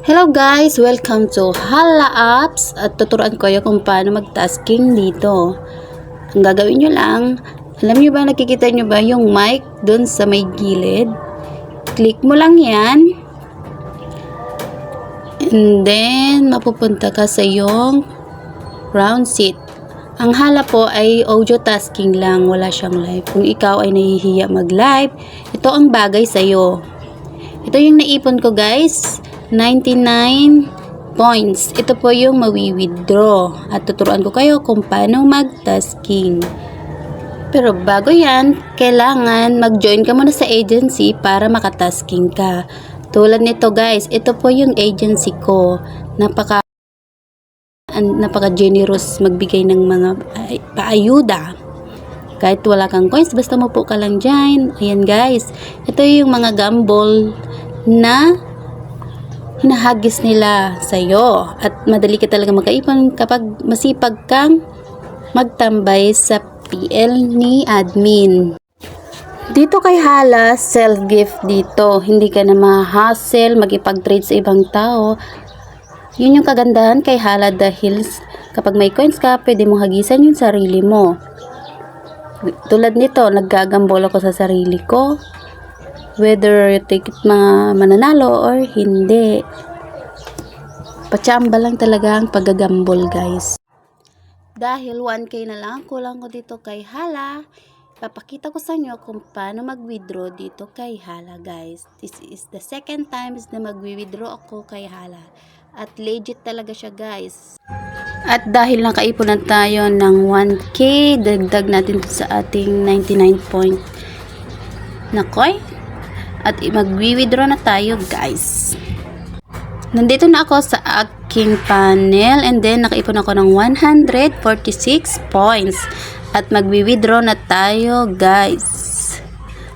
Hello guys! Welcome to Hala Apps at tuturuan ko kayo kung paano mag-tasking dito. Ang gagawin nyo lang, alam nyo ba, nakikita nyo ba yung mic dun sa may gilid? Click mo lang yan. And then, mapupunta ka sa yung round seat. Ang Hala po ay audio tasking lang, wala siyang live. Kung ikaw ay nahihiya mag-live, ito ang bagay sa'yo. Ito yung naipon ko guys. 99 points. Ito po yung mawi-withdraw. At tuturuan ko kayo kung paano mag-tasking. Pero bago yan, kailangan mag-join ka muna sa agency para makatasking ka. Tulad nito guys, ito po yung agency ko. Napaka-generous magbigay ng mga paayuda. Kahit wala kang coins, basta mapo ka lang dyan. Ayan guys, ito yung mga gamble na hinahagis nila sa'yo. At madali ka talaga makaipon kapag masipag kang magtambay sa PL ni admin. Dito kay Hala, self-gift dito. Hindi ka na ma-hassle, mag-ipag-trade sa ibang tao. Yun yung kagandahan kay Hala dahil kapag may coins ka, pwede mong hagisan yung sarili mo. Tulad nito, naggagambol ako sa sarili ko. Whether ticket mananalo or hindi. Pachamba lang talaga ang paggagambol guys. Dahil 1K na lang kulang ko dito kay Hala, papakita ko sa inyo kung paano mag-withdraw dito kay Hala guys. This is the second time na mag-withdraw ako kay Hala. At legit talaga siya guys. At dahil nakaipunan tayo ng 1K, dagdag natin sa ating 99 point na coin. At mag-withdraw na tayo guys. Nandito na ako sa aking panel and then nakaipon ako ng 146 points. At mag-withdraw na tayo guys.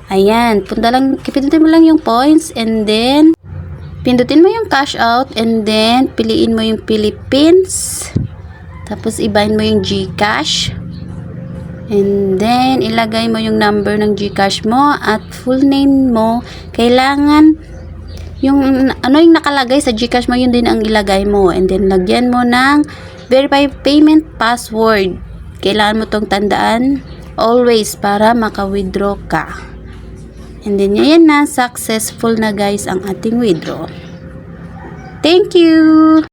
Ayan, pindutin mo lang yung points and then pindutin mo yung cash out and then piliin mo yung Philippines. Tapos ibahin mo yung GCash. And then, ilagay mo yung number ng GCash mo at full name mo. Kailangan, yung nakalagay sa GCash mo, yun din ang ilagay mo. And then, lagyan mo ng verify payment password. Kailangan mo tong tandaan always para maka-withdraw ka. And then, yan na, successful na guys ang ating withdraw. Thank you!